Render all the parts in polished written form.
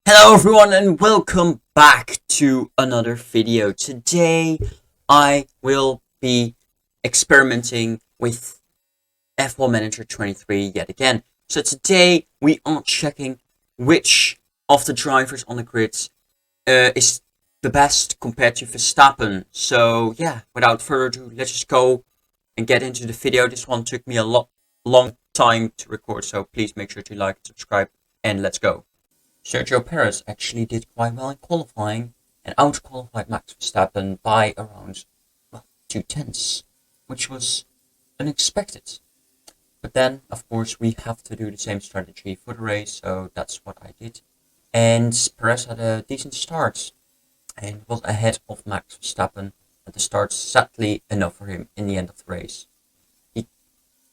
Hello everyone and welcome back to another video. Today I will be experimenting with F1 Manager 23 yet again. So today we are checking which of the drivers on the grid is the best compared to Verstappen. So yeah, without further ado, let's just go and get into the video. This one took me a long time to record, so please make sure to like and subscribe and let's go. Sergio Perez actually did quite well in qualifying and out-qualified Max Verstappen by around 2 tenths, which was unexpected. But then, of course, we have to do the same strategy for the race, so that's what I did. And Perez had a decent start and was ahead of Max Verstappen at the start, sadly enough for him in the end of the race. He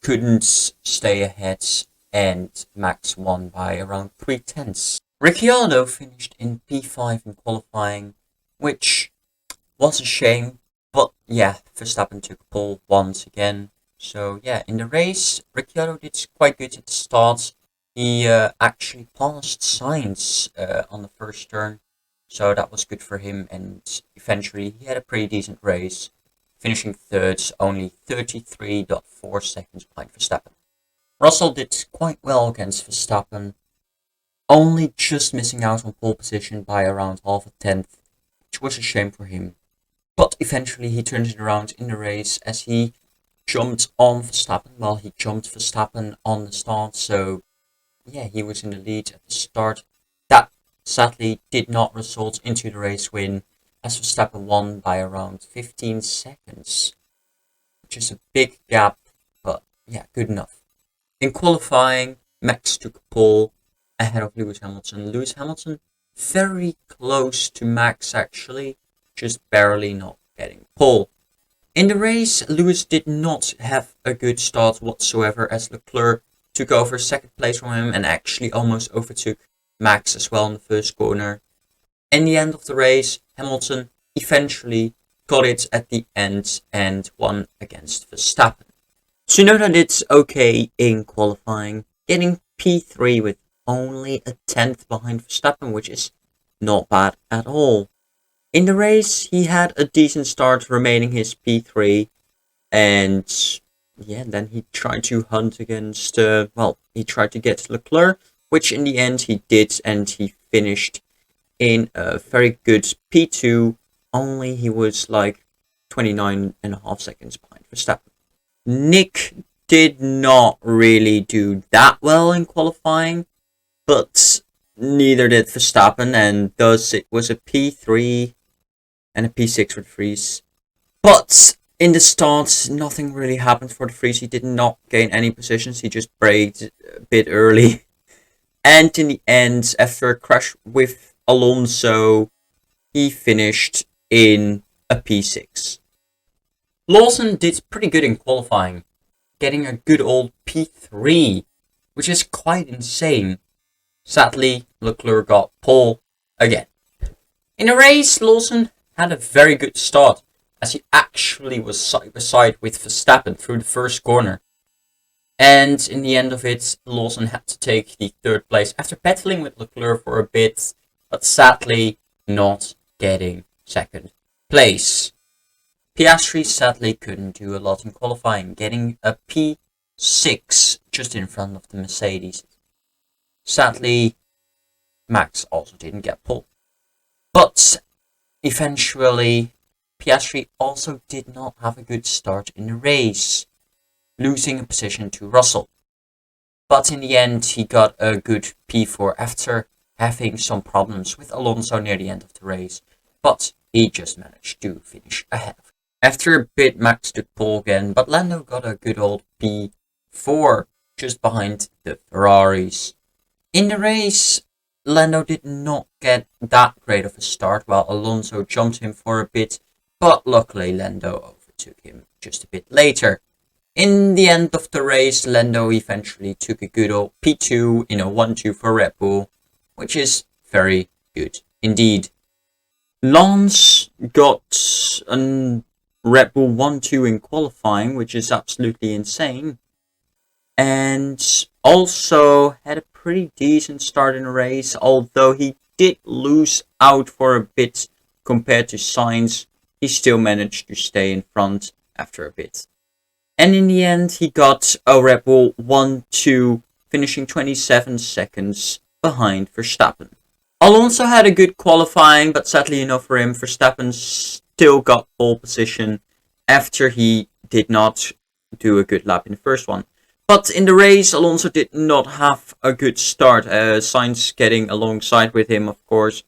couldn't stay ahead and Max won by around 3 tenths. Ricciardo finished in P5 in qualifying, which was a shame, but yeah, Verstappen took pole once again. So yeah, in the race, Ricciardo did quite good at the start. He actually passed Sainz on the first turn, so that was good for him, and eventually he had a pretty decent race, finishing third, only 33.4 seconds behind Verstappen. Russell did quite well against Verstappen, only just missing out on pole position by around half a tenth, which was a shame for him. But eventually he turned it around in the race as he jumped on Verstappen. Well, he jumped Verstappen on the start, so yeah, he was in the lead at the start. That sadly did not result into the race win, as Verstappen won by around 15 seconds, which is a big gap, but yeah, good enough. In qualifying, Max took pole ahead of Lewis Hamilton. Lewis Hamilton very close to Max actually, just barely not getting pole. In the race, Lewis did not have a good start whatsoever as Leclerc took over second place from him and actually almost overtook Max as well in the first corner. In the end of the race, Hamilton eventually got it at the end and won against Verstappen. Tsunoda did okay in qualifying, getting P3 with only a tenth behind Verstappen, which is not bad at all. In the race, he had a decent start, remaining his P3, and yeah, then he tried to hunt against, he tried to get Leclerc, which in the end he did, and he finished in a very good P2, only he was like 29.5 seconds behind Verstappen. Nick did not really do that well in qualifying, but neither did Verstappen, and thus it was a P3 and a P6 for the Vries. But in the start, nothing really happened for the Vries. He did not gain any positions, he just braked a bit early. And in the end, after a crash with Alonso, he finished in a P6. Lawson did pretty good in qualifying, getting a good old P3, which is quite insane. Sadly, Leclerc got pole again. In the race, Lawson had a very good start, as he actually was side by side with Verstappen through the first corner. And in the end of it, Lawson had to take the third place after battling with Leclerc for a bit, but sadly not getting second place. Piastri sadly couldn't do a lot in qualifying, getting a P6 just in front of the Mercedes. Sadly, Max also didn't get pole. But eventually, Piastri also did not have a good start in the race, losing a position to Russell. But in the end, he got a good P4 after having some problems with Alonso near the end of the race, but he just managed to finish ahead of him. After a bit, Max took pole again, but Lando got a good old P4 just behind the Ferraris. In the race, Lando did not get that great of a start while Alonso jumped him for a bit, but luckily Lando overtook him just a bit later. In the end of the race, Lando eventually took a good old P2 in a 1-2 for Red Bull, which is very good indeed. Lance got a Red Bull 1-2 in qualifying, which is absolutely insane, and also had a pretty decent start in the race, although he did lose out for a bit compared to Sainz, he still managed to stay in front after a bit. And in the end, he got a Red Bull 1-2, finishing 27 seconds behind Verstappen. Alonso had a good qualifying, but sadly enough for him, Verstappen still got pole position after he did not do a good lap in the first one. But in the race, Alonso did not have a good start. Sainz getting alongside with him, of course.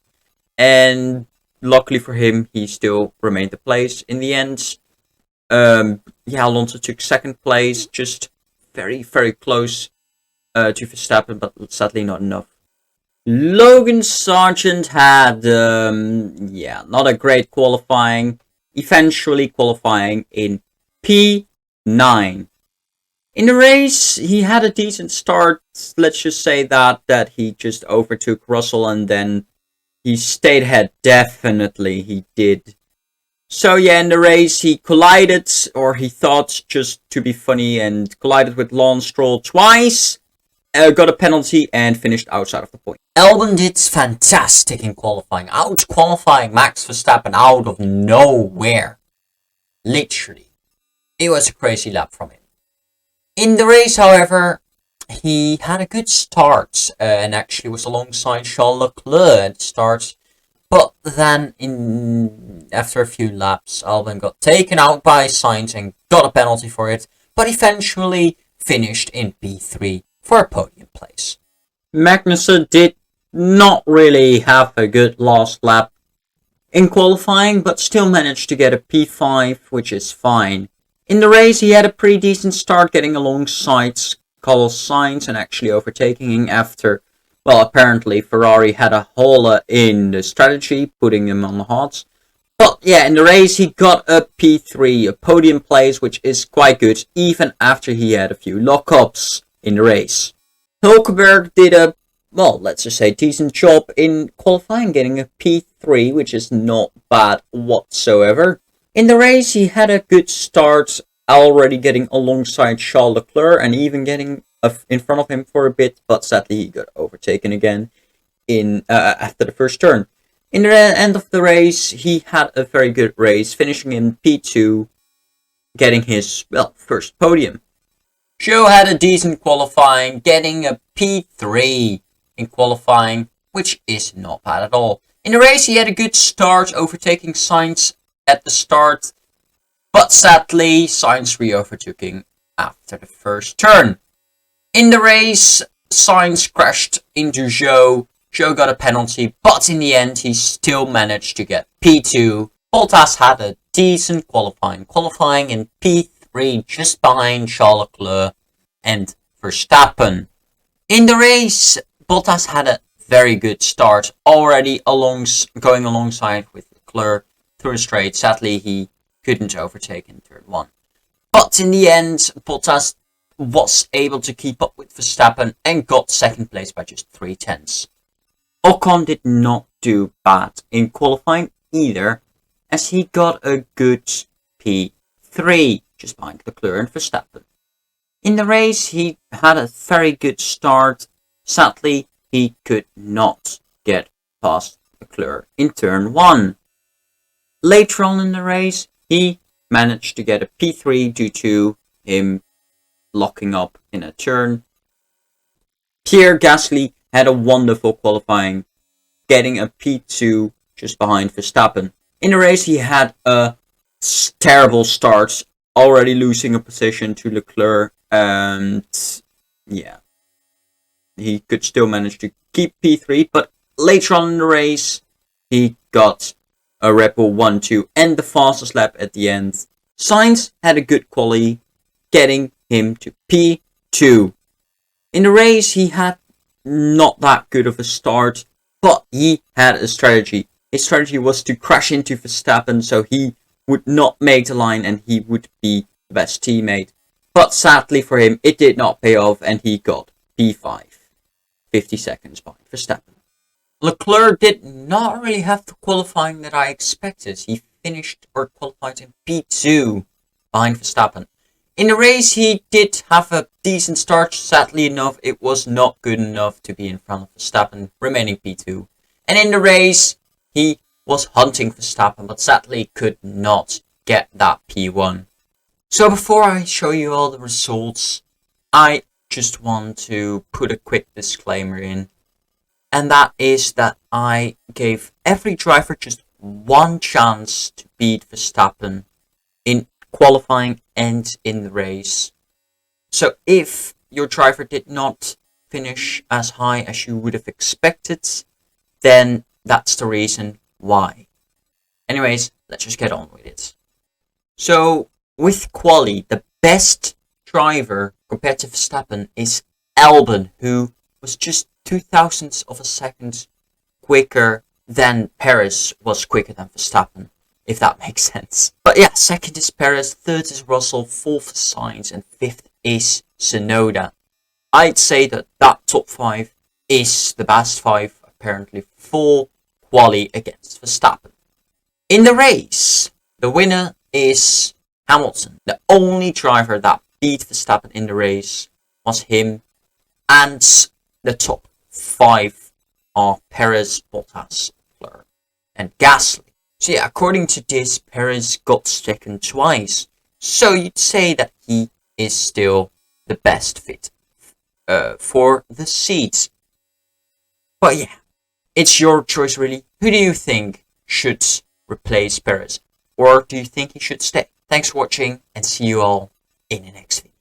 And luckily for him, he still remained the place. In the end, Alonso took second place, just very, very close to Verstappen, but sadly not enough. Logan Sargent had, not a great qualifying, eventually qualifying in P9. In the race, he had a decent start. Let's just say that he just overtook Russell and then he stayed ahead. Definitely he did. So yeah, in the race he collided, or he thought just to be funny, and collided with Lance Stroll twice. Got a penalty and finished outside of the point. Albon did fantastic in qualifying. Out-qualifying Max Verstappen out of nowhere. Literally. It was a crazy lap from him. In the race, however, he had a good start and actually was alongside Charles Leclerc at the start. But then, after a few laps, Albon got taken out by Sainz and got a penalty for it, but eventually finished in P3 for a podium place. Magnussen did not really have a good last lap in qualifying, but still managed to get a P5, which is fine. In the race, he had a pretty decent start, getting alongside Carlos Sainz and actually overtaking him after, well, apparently Ferrari had a hole in the strategy, putting him on the hards. But yeah, in the race, he got a P3, a podium place, which is quite good, even after he had a few lockups in the race. Hulkenberg did a, well, let's just say decent job in qualifying, getting a P3, which is not bad whatsoever. In the race, he had a good start, already getting alongside Charles Leclerc and even getting in front of him for a bit, but sadly he got overtaken again after the first turn. In the end of the race, he had a very good race, finishing in P2, getting his, well, first podium. Zhou had a decent qualifying, getting a P3 in qualifying, which is not bad at all. In the race, he had a good start, overtaking Sainz at the start, but sadly Sainz re-overtook him after the first turn. In the race, Sainz crashed into Zhou. Zhou got a penalty, but in the end he still managed to get P2. Bottas had a decent qualifying in P3, just behind Charles Leclerc and Verstappen. In the race, Bottas had a very good start, already going alongside with Leclerc through a straight. Sadly, he couldn't overtake in turn 1. But in the end, Bottas was able to keep up with Verstappen and got second place by just 0.3. Ocon did not do bad in qualifying either, as he got a good P3, just behind Leclerc and Verstappen. In the race, he had a very good start. Sadly, he could not get past Leclerc in turn 1. Later on in the race, he managed to get a P3 due to him locking up in a turn. Pierre Gasly had a wonderful qualifying, getting a P2 just behind Verstappen. In the race, he had a terrible start, already losing a position to Leclerc, and yeah, he could still manage to keep P3, but later on in the race, he got a Red Bull 1-2 and the fastest lap at the end. Sainz had a good quali, getting him to P2. In the race, he had not that good of a start, but he had a strategy. His strategy was to crash into Verstappen so he would not make the line and he would be the best teammate. But sadly for him, it did not pay off and he got P5, 50 seconds behind Verstappen. Leclerc did not really have the qualifying that I expected. He finished or qualified in P2 behind Verstappen. In the race, he did have a decent start. Sadly enough, it was not good enough to be in front of Verstappen, remaining P2. And in the race, he was hunting Verstappen, but sadly could not get that P1. So before I show you all the results, I just want to put a quick disclaimer in. And that is that I gave every driver just one chance to beat Verstappen in qualifying and in the race. So if your driver did not finish as high as you would have expected, then that's the reason why. Anyways, let's just get on with it. So with quali, the best driver compared to Verstappen is Albon, who was just 0.02 of a second quicker than Perez was quicker than Verstappen, if that makes sense. But yeah, second is Perez, third is Russell, fourth is Sainz, and fifth is Tsunoda. I'd say that top 5 is the best 5, apparently, for quali against Verstappen. In the race, the winner is Hamilton. The only driver that beat Verstappen in the race was him, and the top 5 are Perez, Bottas, Leclerc, and Gasly. So yeah, according to this, Perez got second twice, so you'd say that he is still the best fit for the seat. But yeah, it's your choice really. Who do you think should replace Perez? Or do you think he should stay? Thanks for watching, and see you all in the next video.